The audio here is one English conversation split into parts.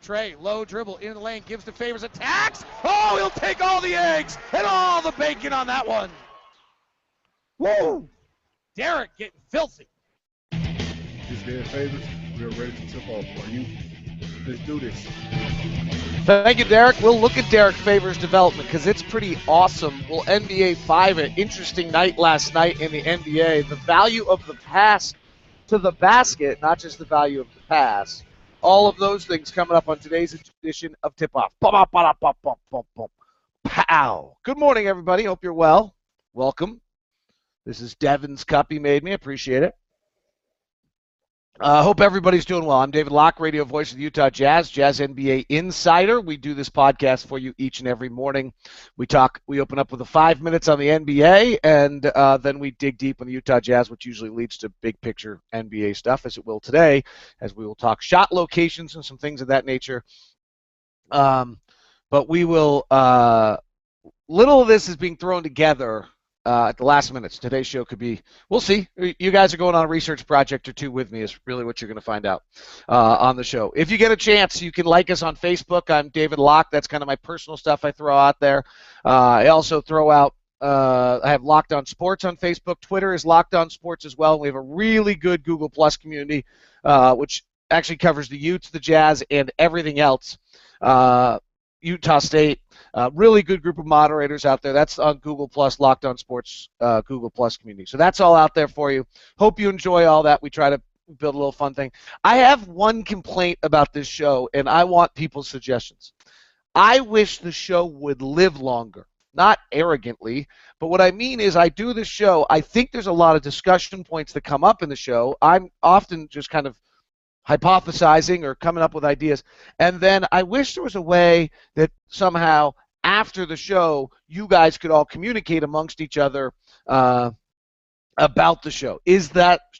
Trey, low dribble in the lane, gives to Favors, attacks. Oh, he'll take all the eggs and all the bacon on that one. Woo! Derrick getting filthy. This is Derrick Favors. We are ready to tip off. Are you? Let's do this. Thank you, Derrick. We'll look at Derrick Favors' development because it's pretty awesome. Well, NBA 5, an interesting night last night in the NBA. The value of the pass to the basket, not just the value of the pass. All of those things coming up on today's edition of Tip Off. Pow. Good morning, everybody. Hope you're well. Welcome. This is Devin's Cup he made me. Appreciate it. Hope everybody's doing well. I'm David Locke, radio voice of the Utah Jazz, Jazz NBA Insider. We do this podcast for you each and every morning. We open up with 5 minutes on the NBA, and then we dig deep on the Utah Jazz, which usually leads to big picture NBA stuff, as it will today, as we will talk shot locations and some things of that nature. But we will, little of this is being thrown together at the last minutes. Today's show could be, we'll see. You guys are going on a research project or two with me is really what you're going to find out on the show. If you get a chance, you can like us on Facebook. I'm David Locke. That's kind of my personal stuff I throw out there. I also throw out, I have Locked On Sports on Facebook. Twitter is Locked On Sports as well. We have a really good Google Plus community, which actually covers the Utes, the Jazz, and everything else. Utah State, really good group of moderators out there. That's on Google Plus, Locked On Sports, Google Plus community. So that's all out there for you. Hope you enjoy all that. We try to build a little fun thing. I have one complaint about this show, and I want people's suggestions. I wish the show would live longer. Not arrogantly, but what I mean is I do this show. I think there's a lot of discussion points that come up in the show. I'm often just kind of hypothesizing or coming up with ideas. And then I wish there was a way that somehow after the show, you guys could all communicate amongst each other about the show.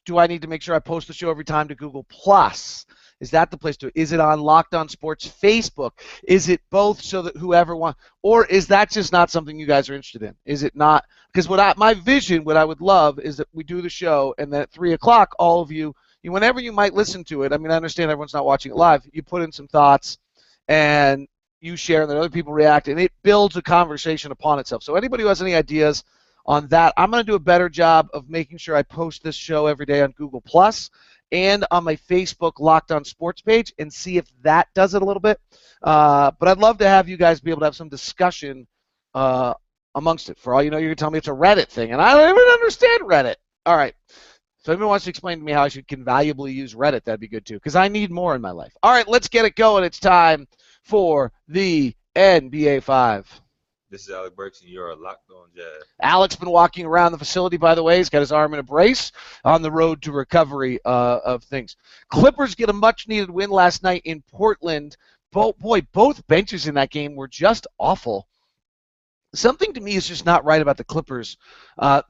Do I need to make sure I post the show every time to Google Plus? Is that the place to? Is it on Locked On Sports Facebook? Is it both so that whoever wants? Or is that just not something you guys are interested in? Is it not? Because my vision, what I would love is that we do the show and then at 3 o'clock, all of you, whenever you might listen to it, I mean, I understand everyone's not watching it live, you put in some thoughts and you share and then other people react, and it builds a conversation upon itself. So anybody who has any ideas on that, I'm going to do a better job of making sure I post this show every day on Google Plus and on my Facebook Locked On Sports page and see if that does it a little bit. But I'd love to have you guys be able to have some discussion amongst it. For all you know, you're going to tell me it's a Reddit thing, and I don't even understand Reddit. All right. So if anyone wants to explain to me how I can valuably use Reddit, that'd be good too, because I need more in my life. All right, let's get it going. It's time for the NBA 5. This is Alex Burks, and you're Locked On Jazz. Alex been walking around the facility, by the way. He's got his arm in a brace on the road to recovery of things. Clippers get a much-needed win last night in Portland. Both benches in that game were just awful. Something to me is just not right about the Clippers.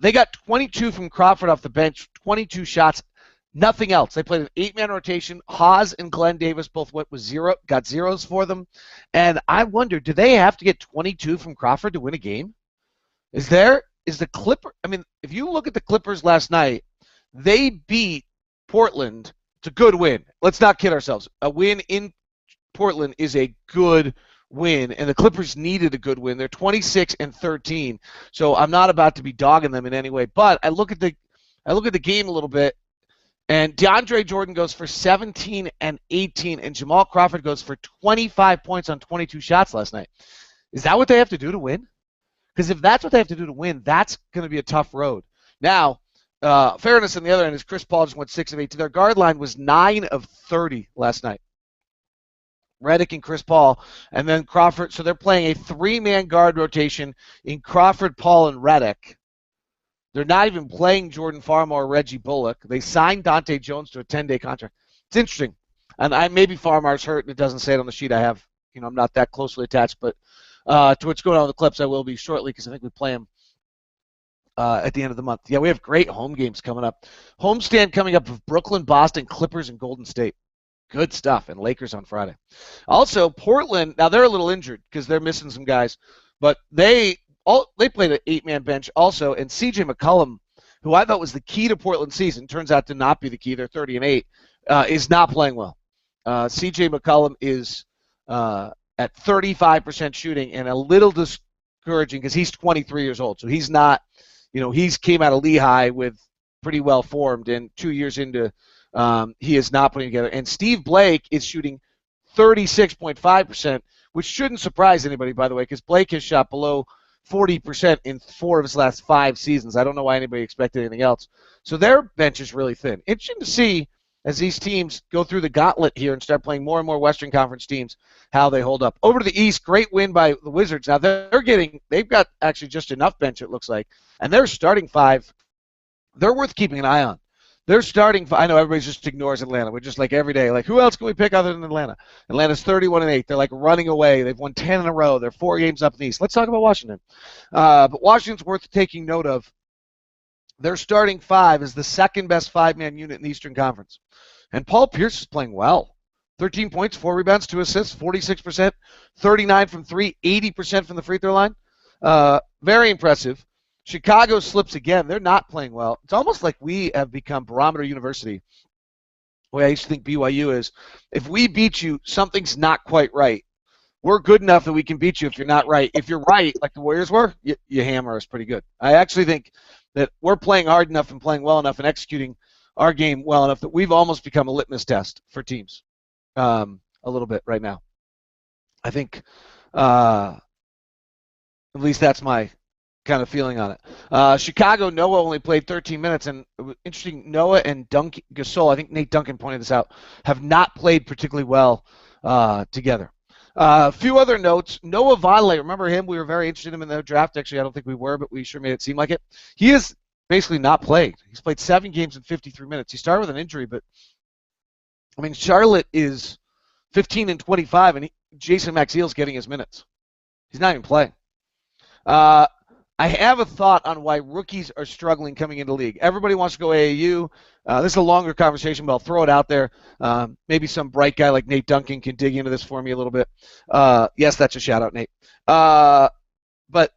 They got 22 from Crawford off the bench, 22 shots, nothing else. They played an 8-man rotation. Haas and Glenn Davis both went with got zeros for them. And I wonder, do they have to get 22 from Crawford to win a game? Is the Clipper? I mean, if you look at the Clippers last night, they beat Portland. It's a good win. Let's not kid ourselves. A win in Portland is a good win, and the Clippers needed a good win. They're 26-13, so I'm not about to be dogging them in any way. But I look at the game a little bit, and DeAndre Jordan goes for 17 and 18, and Jamal Crawford goes for 25 points on 22 shots last night. Is that what they have to do to win? Because if that's what they have to do to win, that's going to be a tough road. Now, fairness on the other end is Chris Paul just went 6 of 8. Their guard line was 9 of 30 last night. Redick and Chris Paul, and then Crawford. So they're playing a 3-man guard rotation in Crawford, Paul, and Redick. They're not even playing Jordan Farmar or Reggie Bullock. They signed Dante Jones to a 10-day contract. It's interesting. And maybe Farmar's hurt, and it doesn't say it on the sheet I have. I'm not that closely attached, but to what's going on with the Clips, I will be shortly because I think we play them at the end of the month. Yeah, we have great home games coming up. Homestand coming up of Brooklyn, Boston, Clippers, and Golden State. Good stuff, and Lakers on Friday. Also, Portland, now they're a little injured because they're missing some guys, but they played an 8-man bench also, and C.J. McCollum, who I thought was the key to Portland's season, turns out to not be the key. They're 30-8, is not playing well. C.J. McCollum is at 35% shooting, and a little discouraging because he's 23 years old. So he's not, he's came out of Lehigh with pretty well formed, and 2 years into, he is not putting together. And Steve Blake is shooting 36.5%, which shouldn't surprise anybody, by the way, because Blake has shot below 40% in 4 of his last 5 seasons. I don't know why anybody expected anything else. So their bench is really thin. Interesting to see as these teams go through the gauntlet here and start playing more and more Western Conference teams, how they hold up. Over to the East, great win by the Wizards. Now they've got actually just enough bench, it looks like, and their starting 5, they're worth keeping an eye on. They're starting. I know everybody just ignores Atlanta. We're just like every day, like, who else can we pick other than Atlanta? Atlanta's 31-8. They're like running away. They've won 10 in a row. They're 4 games up in the East. Let's talk about Washington. But Washington's worth taking note of. Their starting 5 is the second best 5-man unit in the Eastern Conference, and Paul Pierce is playing well. 13 points, 4 rebounds, 2 assists, 46%, 39 from 3, 80% from the free throw line. Very impressive. Chicago slips again. They're not playing well. It's almost like we have become Barometer University. The way I used to think BYU is, if we beat you, something's not quite right. We're good enough that we can beat you if you're not right. If you're right, like the Warriors were, you hammer us pretty good. I actually think that we're playing hard enough and playing well enough and executing our game well enough that we've almost become a litmus test for teams a little bit right now. I think at least that's my kind of feeling on it. Chicago, Noah only played 13 minutes, and interesting, Noah and Gasol, I think Nate Duncan pointed this out, have not played particularly well together. A few other notes. Noah Vonleh, remember him? We were very interested in him in the draft. Actually, I don't think we were, but we sure made it seem like it. He has basically not played. He's played 7 games in 53 minutes. He started with an injury, but, I mean, Charlotte is 15-25, and Jason Maxiell's getting his minutes. He's not even playing. I have a thought on why rookies are struggling coming into the league. Everybody wants to go AAU. This is a longer conversation, but I'll throw it out there. Maybe some bright guy like Nate Duncan can dig into this for me a little bit. Yes, that's a shout-out, Nate. But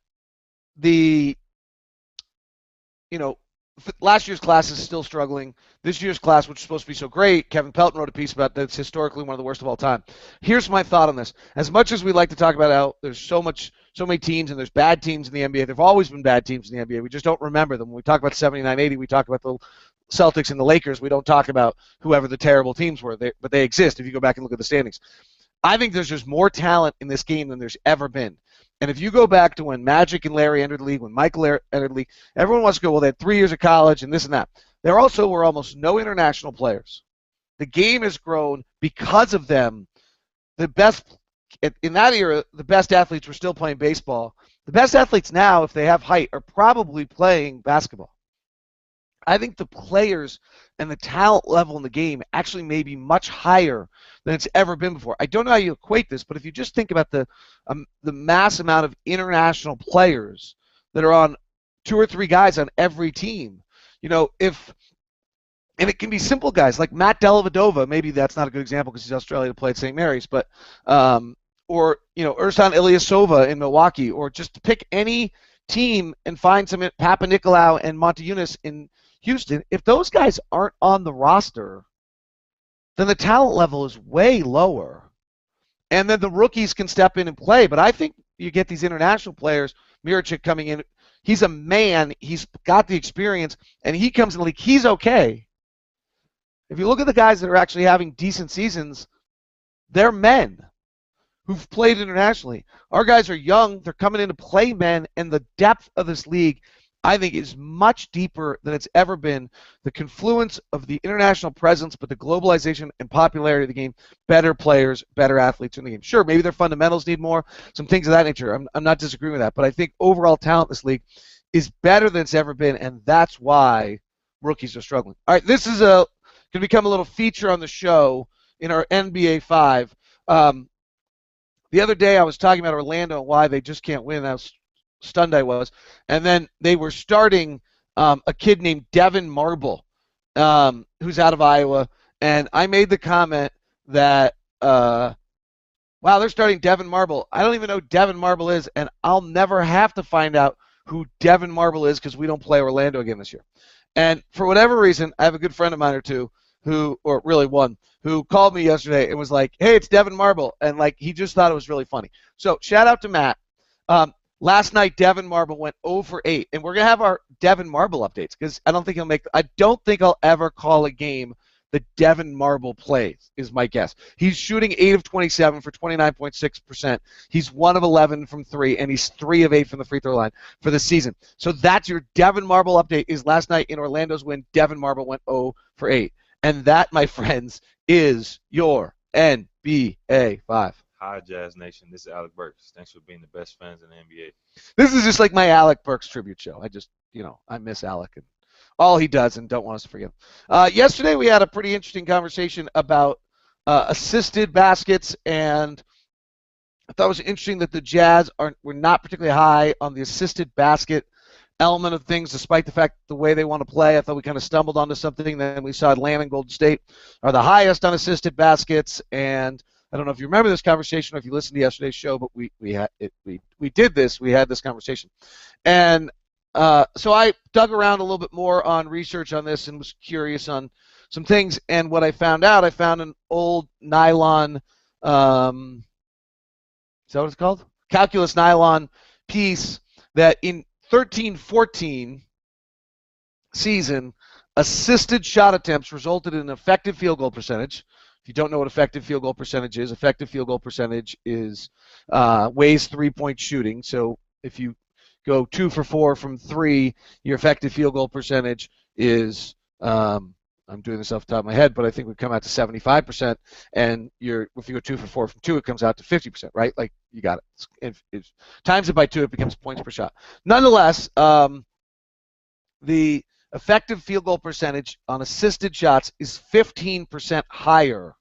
last year's class is still struggling. This year's class, which is supposed to be so great, Kevin Pelton wrote a piece about that. It's historically one of the worst of all time. Here's my thought on this. As much as we like to talk about how there's so many teams and there's bad teams in the NBA, there have always been bad teams in the NBA. We just don't remember them. When we talk about 79-80, we talk about the Celtics and the Lakers. We don't talk about whoever the terrible teams were, but they exist if you go back and look at the standings. I think there's just more talent in this game than there's ever been. And if you go back to when Magic and Larry entered the league, when Michael entered the league, everyone wants to go, well, they had 3 years of college and this and that. There also were almost no international players. The game has grown because of them. The best, in that era, the best athletes were still playing baseball. The best athletes now, if they have height, are probably playing basketball. I think the players and the talent level in the game actually may be much higher than it's ever been before. I don't know how you equate this, but if you just think about the mass amount of international players that are on 2 or 3 guys on every team, and it can be simple guys like Matt Dellavedova. Maybe that's not a good example because he's Australian to play at St. Mary's, but or Ersan Ilyasova in Milwaukee, or just pick any team and find some Papa Nicolau and Monte Eunice in Houston. If those guys aren't on the roster, then the talent level is way lower, and then the rookies can step in and play. But I think you get these international players, Miricic coming in. He's a man. He's got the experience, and he comes in the league. He's okay. If you look at the guys that are actually having decent seasons, they're men who've played internationally. Our guys are young. They're coming in to play men, and the depth of this league, I think, is much deeper than it's ever been. The confluence of the international presence, but the globalization and popularity of the game, better players, better athletes in the game. Sure, maybe their fundamentals need more, some things of that nature. I'm not disagreeing with that, but I think overall talent in this league is better than it's ever been, and that's why rookies are struggling. All right, this is going to become a little feature on the show in our NBA 5. The other day I was talking about Orlando and why they just can't win. How stunned I was. And then they were starting a kid named Devin Marble, who's out of Iowa. And I made the comment that, wow, they're starting Devin Marble. I don't even know who Devin Marble is, and I'll never have to find out who Devin Marble is because we don't play Orlando again this year. And for whatever reason, I have a good friend of mine or two or really one, who called me yesterday and was like, "Hey, it's Devin Marble," and like he just thought it was really funny. So shout out to Matt. Last night, Devin Marble went 0 for 8, and we're gonna have our Devin Marble updates because I don't think I'll ever call a game that Devin Marble plays, is my guess. He's shooting 8 of 27 for 29.6%. He's 1 of 11 from 3, and he's 3 of 8 from the free throw line for the season. So that's your Devin Marble update. Is last night in Orlando's win, Devin Marble went 0 for 8. And that, my friends, is your NBA 5. Hi, Jazz Nation. This is Alec Burks. Thanks for being the best fans in the NBA. This is just like my Alec Burks tribute show. I miss Alec and all he does and don't want us to forget him. Yesterday we had a pretty interesting conversation about assisted baskets, and I thought it was interesting that the Jazz were not particularly high on the assisted basket element of things, despite the fact the way they want to play. I thought we kind of stumbled onto something. Then we saw Atlanta and Golden State are the highest on assisted baskets, and I don't know if you remember this conversation or if you listened to yesterday's show, but we had this conversation, and so I dug around a little bit more on research on this and was curious on some things. And what I found an old nylon, is that what it's called? Calculus nylon piece that in 13-14 season, assisted shot attempts resulted in an effective field goal percentage. If you don't know what effective field goal percentage is weighs 3-point shooting. So if you go 2 for 4 from 3, your effective field goal percentage is, I'm doing this off the top of my head, but I think we come out to 75%. And if you go 2 for 4 from 2, it comes out to 50%, right? Like, you got it. If times it by 2, it becomes points per shot. Nonetheless, the effective field goal percentage on assisted shots is 15% higher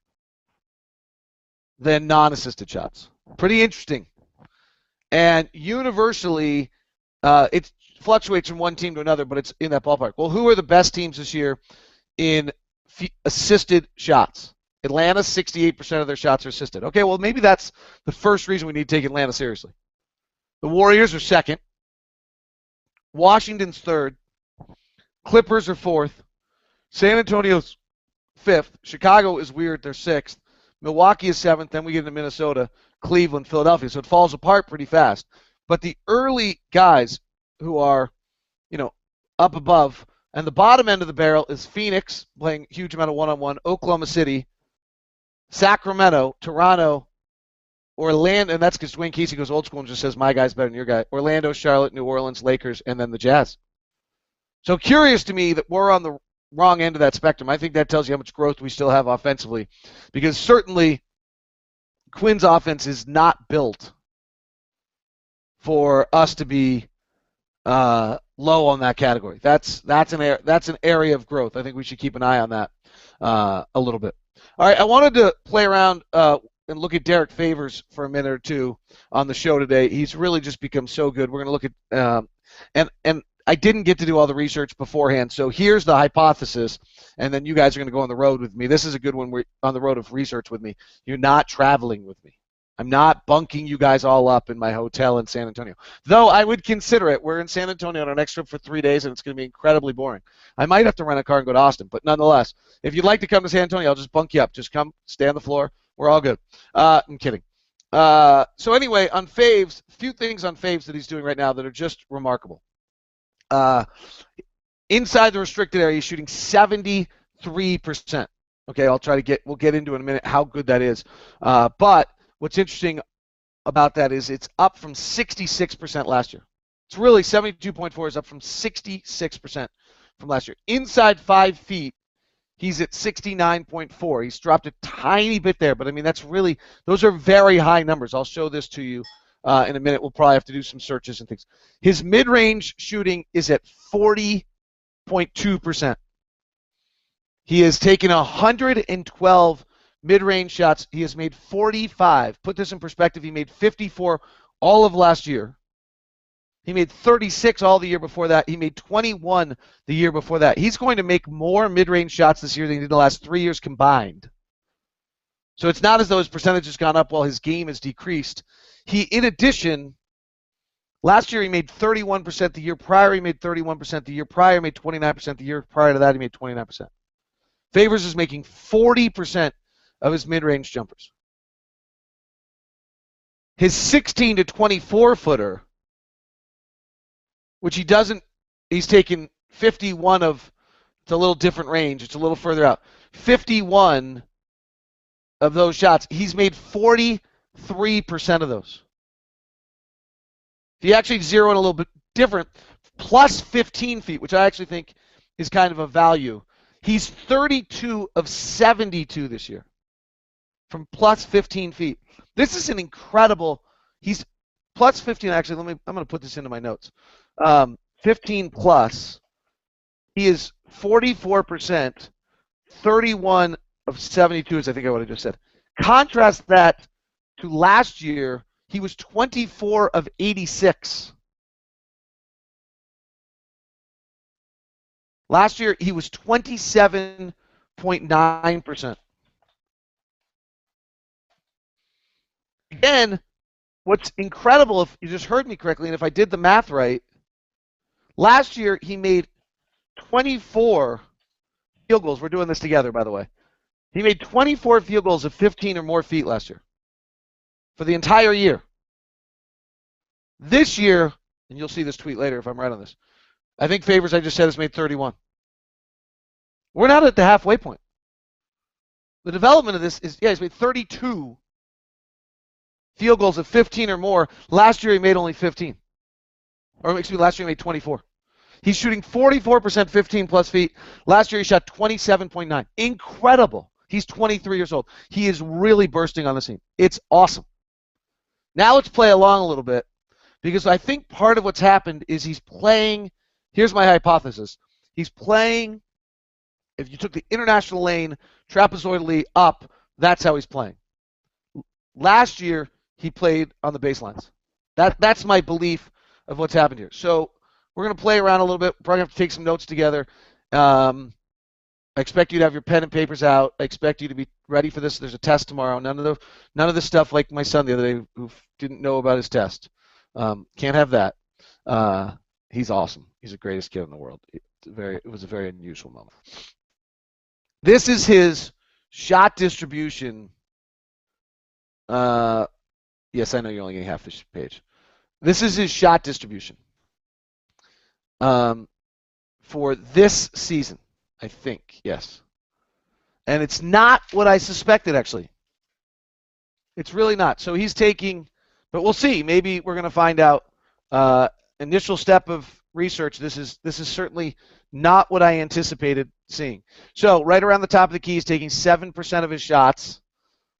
than non-assisted shots. Pretty interesting. And universally, it fluctuates from one team to another, but it's in that ballpark. Well, who are the best teams this year in assisted shots? Atlanta, 68% of their shots are assisted. Okay, well, maybe that's the first reason we need to take Atlanta seriously. The Warriors are second. Washington's third. Clippers are fourth. San Antonio's fifth. Chicago is weird. They're sixth. Milwaukee is seventh. Then we get into Minnesota, Cleveland, Philadelphia. So it falls apart pretty fast. But the early guys who are, up above, and the bottom end of the barrel is Phoenix, playing a huge amount of one-on-one, Oklahoma City, Sacramento, Toronto, Orlando, and that's because Dwayne Casey goes old school and just says, my guy's better than your guy. Orlando, Charlotte, New Orleans, Lakers, and then the Jazz. So curious to me that we're on the wrong end of that spectrum. I think that tells you how much growth we still have offensively, because certainly Quinn's offense is not built for us to be low on that category. That's an area of growth. I think we should keep an eye on that a little bit. All right, I wanted to play around and look at Derrick Favors for a minute or two on the show today. He's really just become so good. We're going to look at and I didn't get to do all the research beforehand, so here's the hypothesis, and then you guys are going to go on the road with me. This is a good one. We're on the road of research with me. You're not traveling with me. I'm not bunking you guys all up in my hotel in San Antonio. Though I would consider it. We're in San Antonio on our next trip for 3 days, and it's going to be incredibly boring. I might have to rent a car and go to Austin, but nonetheless, if you'd like to come to San Antonio, I'll just bunk you up. Just come, stay on the floor. We're all good. I'm kidding. So anyway, on Faves, a few things on Faves that he's doing right now that are just remarkable. Inside the restricted area, he's shooting 73%. Okay, we'll get into in a minute how good that is. But what's interesting about that is it's up from 66% last year. It's really 72.4 is up from 66% from last year. Inside 5 feet, he's at 69.4. He's dropped a tiny bit there, but I mean those are very high numbers. I'll show this to you in a minute. We'll probably have to do some searches and things. His mid-range shooting is at 40.2%. He has taken 112 mid-range shots. He has made 45. Put this in perspective. He made 54 all of last year. He made 36 all the year before that. He made 21 the year before that. He's going to make more mid-range shots this year than he did the last 3 years combined. So it's not as though his percentage has gone up while his game has decreased. In addition, last year he made 31%. The year prior he made 31%. The year prior he made 29%. The year prior to that he made 29%. Favors is making 40% of his mid-range jumpers. His 16 to 24 footer, which he's taken 51 of, it's a little different range, it's a little further out. 51 of those shots, he's made 43% of those. If you actually zero in a little bit different, plus 15 feet, which I actually think is kind of a value. He's 32 of 72 this year from plus 15 feet. This is an incredible, he's plus 15, actually, I'm going to put this into my notes. 15 plus, he is 44%, 31 of 72 is I think I would have just said. Contrast that to last year, he was 24 of 86. Last year, he was 27.9%. Again, what's incredible, if you just heard me correctly, and if I did the math right, last year he made 24 field goals. We're doing this together, by the way. He made 24 field goals of 15 or more feet last year for the entire year. This year, and you'll see this tweet later if I'm right on this, I think Favors, I just said, has made 31. We're not at the halfway point. The development of this is, he's made 32 field goals of 15 or more. Last year he made only 15. Or excuse me, last year he made 24. He's shooting 44% 15 plus feet. Last year he shot 27.9. Incredible. He's 23 years old. He is really bursting on the scene. It's awesome. Now let's play along a little bit, because I think part of what's happened is he's playing, here's my hypothesis, he's playing, if you took the international lane trapezoidally up, that's how he's playing. Last year, he played on the baselines. That's my belief of what's happened here. So we're going to play around a little bit. We're probably going to have to take some notes together. I expect you to have your pen and papers out. I expect you to be ready for this. There's a test tomorrow. None of the stuff like my son the other day who didn't know about his test. Can't have that. He's awesome. He's the greatest kid in the world. It was a very unusual moment. This is his shot distribution. Yes, I know you're only getting half this page. This is his shot distribution for this season, I think. Yes. And it's not what I suspected, actually. It's really not. So he's taking, but we'll see. Maybe we're going to find out. Initial step of research, this is certainly not what I anticipated seeing. So right around the top of the key, he's taking 7% of his shots.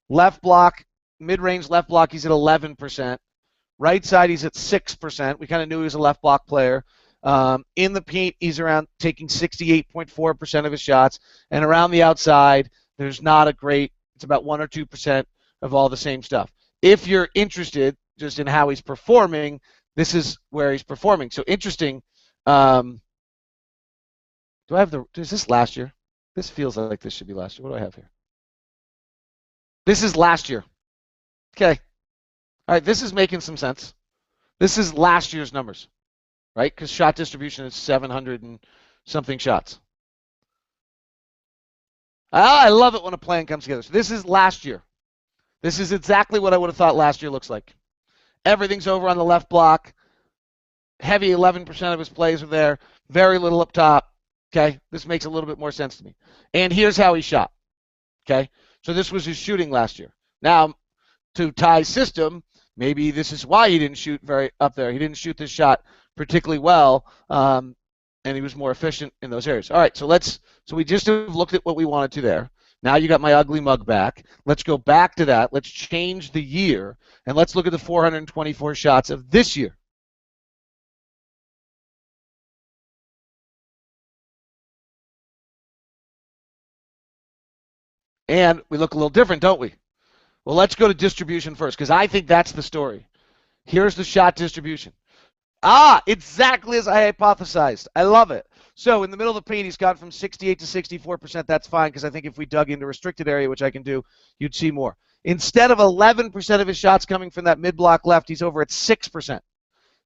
Left block, mid-range left block, he's at 11%. Right side, he's at 6%. We kind of knew he was a left block player. In the paint, he's around taking 68.4% of his shots. And around the outside, there's not a great, it's about 1 or 2% of all the same stuff. If you're interested just in how he's performing, this is where he's performing. So interesting. Is this last year? This feels like this should be last year. What do I have here? This is last year. Okay. All right, this is making some sense. This is last year's numbers, right? Because shot distribution is 700 and something shots. I love it when a plan comes together. So this is last year. This is exactly what I would have thought last year looks like. Everything's over on the left block. Heavy 11% of his plays are there. Very little up top. Okay, this makes a little bit more sense to me. And here's how he shot. Okay, so this was his shooting last year. Now, to Ty's system, maybe this is why he didn't shoot very up there. He didn't shoot this shot particularly well, and he was more efficient in those areas. All right, so we just have looked at what we wanted to there. Now you got my ugly mug back. Let's go back to that. Let's change the year, and let's look at the 424 shots of this year. And we look a little different, don't we? Well, let's go to distribution first, because I think that's the story. Here's the shot distribution. Exactly as I hypothesized. I love it. So in the middle of the paint, he's gone from 68 to 64%. That's fine, because I think if we dug into restricted area, which I can do, you'd see more. Instead of 11% of his shots coming from that mid-block left, he's over at 6%.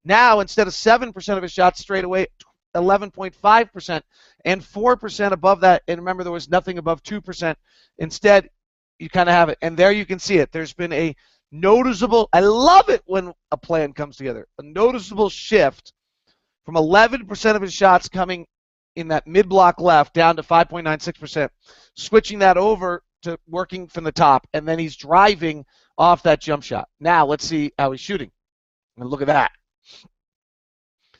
Now, instead of 7% of his shots straight away, 11.5%, and 4% above that. And remember, there was nothing above 2%. Instead, you kind of have it. And there you can see it. There's been a noticeable, I love it when a plan comes together, a noticeable shift from 11% of his shots coming in that mid-block left down to 5.96%, switching that over to working from the top, and then he's driving off that jump shot. Now let's see how he's shooting. And look at that.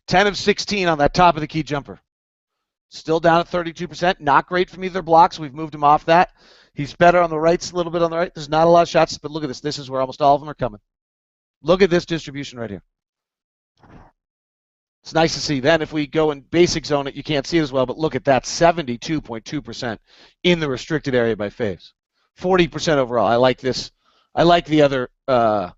10 of 16 on that top of the key jumper. Still down at 32%. Not great from either blocks. We've moved him off that. He's better on the right, a little bit on the right. There's not a lot of shots, but look at this. This is where almost all of them are coming. Look at this distribution right here. It's nice to see. Then if we go in basic zone it, you can't see it as well, but look at that, 72.2% in the restricted area by Faves. 40% overall. I like this. I like the other, and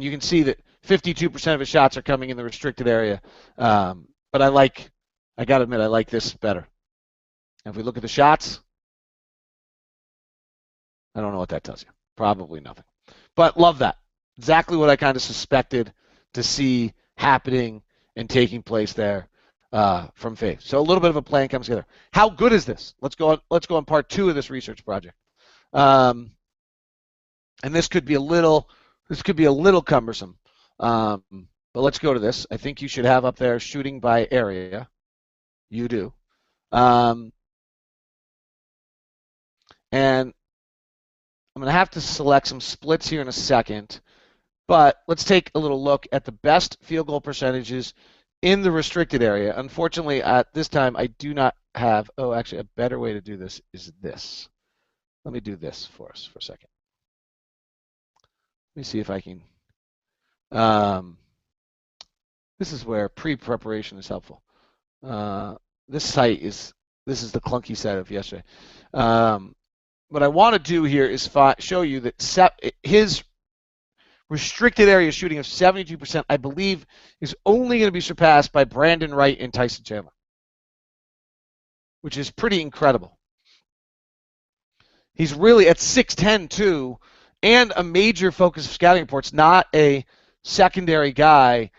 you can see that 52% of his shots are coming in the restricted area. But I got to admit, I like this better. And if we look at the shots, I don't know what that tells you. Probably nothing. But love that. Exactly what I kind of suspected to see happening and taking place there from Faith. So a little bit of a plan comes together. How good is this? Let's go on part 2 of this research project. And this could be a little cumbersome. But let's go to this. I think you should have up there shooting by area. You do. And I'm going to have to select some splits here in a second. But let's take a little look at the best field goal percentages in the restricted area. Unfortunately, at this time, I do not have, actually, a better way to do this is this. Let me do this for us for a second. Let me see if I can. This is where pre-preparation is helpful. This is the clunky site of yesterday. What I want to do here is show you that his restricted area shooting of 72%, I believe, is only going to be surpassed by Brandon Wright and Tyson Chandler, which is pretty incredible. He's really at 6'10", too, and a major focus of scouting reports, not a secondary guy.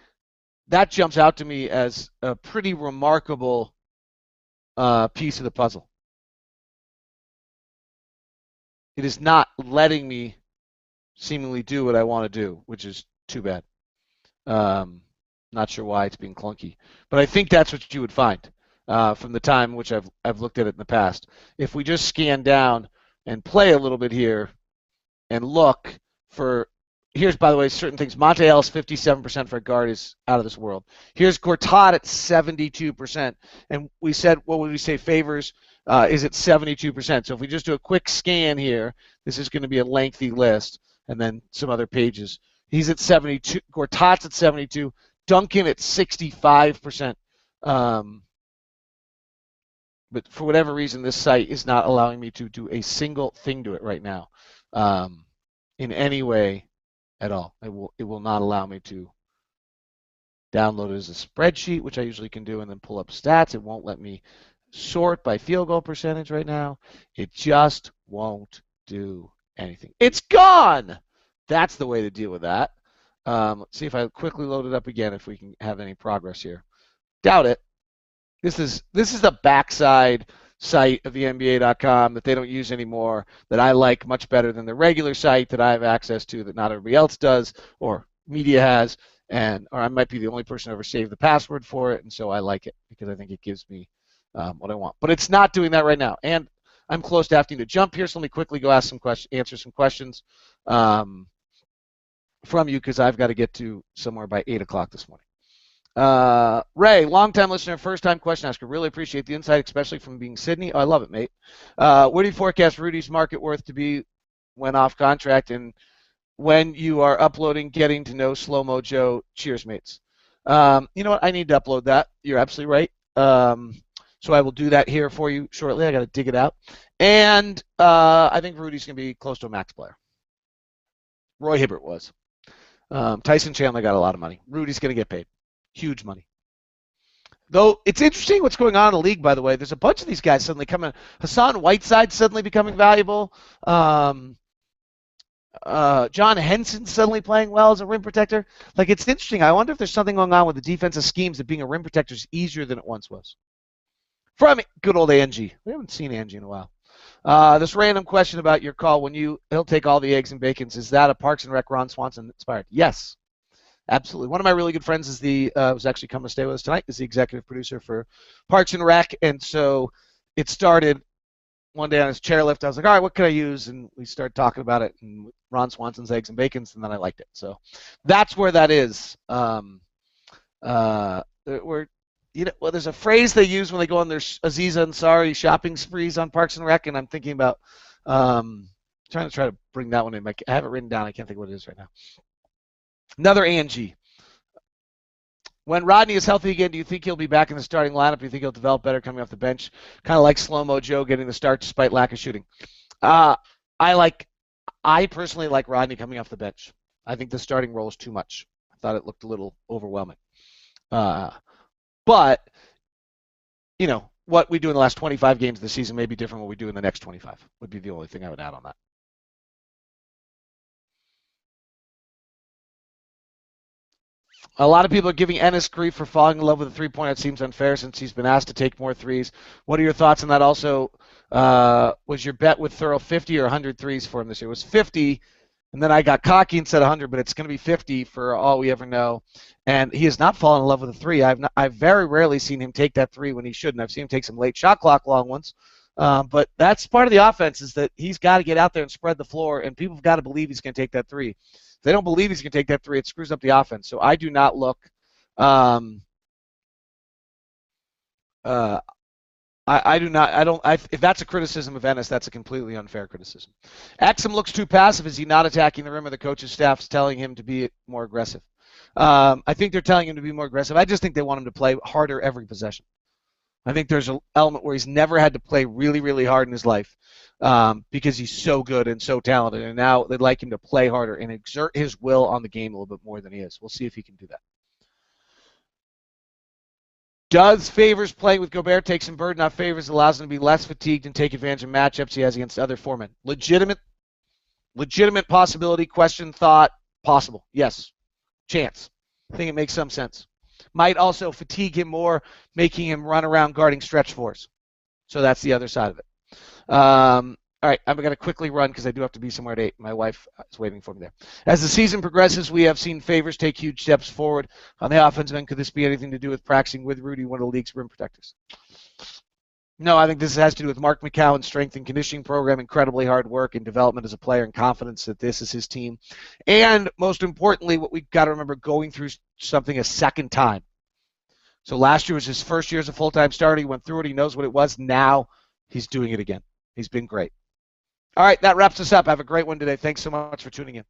That jumps out to me as a pretty remarkable piece of the puzzle. It is not letting me seemingly do what I want to do, which is too bad. Not sure why it's being clunky, but I think that's what you would find from the time which I've looked at it in the past. If we just scan down and play a little bit here and look for, here's, by the way, certain things. Monte Ellis, 57% for a guard, is out of this world. Here's Gortat at 72%, and we said, what would we say, Favors is at 72%. So if we just do a quick scan here, this is going to be a lengthy list, and then some other pages. He's at 72. Gortat's at 72. Duncan at 65%. But for whatever reason, this site is not allowing me to do a single thing to it right now in any way at all. It will not allow me to download it as a spreadsheet, which I usually can do, and then pull up stats. It won't let me sort by field goal percentage right now. It just won't do anything. It's gone! That's the way to deal with that. Let's see if I quickly load it up again, if we can have any progress here. Doubt it. This is the backside site of the NBA.com that they don't use anymore, that I like much better than the regular site that I have access to that not everybody else does, or media has, or I might be the only person to ever save the password for it, and so I like it because I think it gives me what I want. But it's not doing that right now, and I'm close to having to jump here, so let me quickly go answer some questions from you, because I've got to get to somewhere by 8 o'clock this morning. Ray, long-time listener, first-time question asker. Really appreciate the insight, especially from being Sydney. Oh, I love it, mate. Where do you forecast Rudy's market worth to be when off contract, and when you are uploading Getting to Know Slow-Mo Joe? Cheers, mates. You know what? I need to upload that. You're absolutely right. So I will do that here for you shortly. I got to dig it out. And I think Rudy's going to be close to a max player. Roy Hibbert was. Tyson Chandler got a lot of money. Rudy's going to get paid. Huge money. Though it's interesting what's going on in the league, by the way. There's a bunch of these guys suddenly coming. Hassan Whiteside suddenly becoming valuable. John Henson suddenly playing well as a rim protector. Like, it's interesting. I wonder if there's something going on with the defensive schemes that being a rim protector is easier than it once was. From good old Angie. We haven't seen Angie in a while. This random question about your call when he'll take all the eggs and bacons. Is that a Parks and Rec Ron Swanson inspired? Yes, absolutely. One of my really good friends is was actually coming to stay with us tonight. Is the executive producer for Parks and Rec, and so it started one day on his chairlift. I was like, all right, what can I use? And we started talking about it, and Ron Swanson's eggs and bacons, and then I liked it. So that's where that is. There's a phrase they use when they go on their Aziz Ansari shopping sprees on Parks and Rec, and I'm thinking about trying to bring that one in. I have it written down. I can't think of what it is right now. Another Angie. When Rodney is healthy again, do you think he'll be back in the starting lineup? Do you think he'll develop better coming off the bench? Kind of like Slow-Mo Joe getting the start despite lack of shooting. I personally like Rodney coming off the bench. I think the starting role is too much. I thought it looked a little overwhelming. But, what we do in the last 25 games of the season may be different from what we do in the next 25, would be the only thing I would add on that. A lot of people are giving Ennis grief for falling in love with the three-pointer. It seems unfair since he's been asked to take more threes. What are your thoughts on that? Also, was your bet with Thurl 50 or 100 threes for him this year? It was 50, and then I got cocky and said 100, but it's going to be 50 for all we ever know. And he has not fallen in love with a three. I've very rarely seen him take that three when he shouldn't. I've seen him take some late shot clock long ones. But that's part of the offense is that he's got to get out there and spread the floor, and people have got to believe he's going to take that three. If they don't believe he's going to take that three, it screws up the offense. So I do not look if that's a criticism of Ennis, that's a completely unfair criticism. Exum looks too passive. Is he not attacking the rim, or the coach's staff is telling him to be more aggressive? I think they're telling him to be more aggressive. I just think they want him to play harder every possession. I think there's an element where he's never had to play really, really hard in his life because he's so good and so talented, and now they'd like him to play harder and exert his will on the game a little bit more than he is. We'll see if he can do that. Does Favors playing with Gobert take some burden off Favors, allows him to be less fatigued and take advantage of matchups he has against other foremen? Legitimate possibility, question, thought, possible. Yes. Chance. I think it makes some sense. Might also fatigue him more, making him run around guarding stretch fours. So that's the other side of it. All right, I'm going to quickly run because I do have to be somewhere at 8. My wife is waiting for me there. As the season progresses, we have seen Favors take huge steps forward on the offensive end. Could this be anything to do with practicing with Rudy, one of the league's rim protectors? No, I think this has to do with Mark McCowan's strength and conditioning program, incredibly hard work and development as a player, and confidence that this is his team. And most importantly, what we've got to remember, going through something a second time. So last year was his first year as a full-time starter. He went through it. He knows what it was. Now he's doing it again. He's been great. All right, that wraps us up. Have a great one today. Thanks so much for tuning in.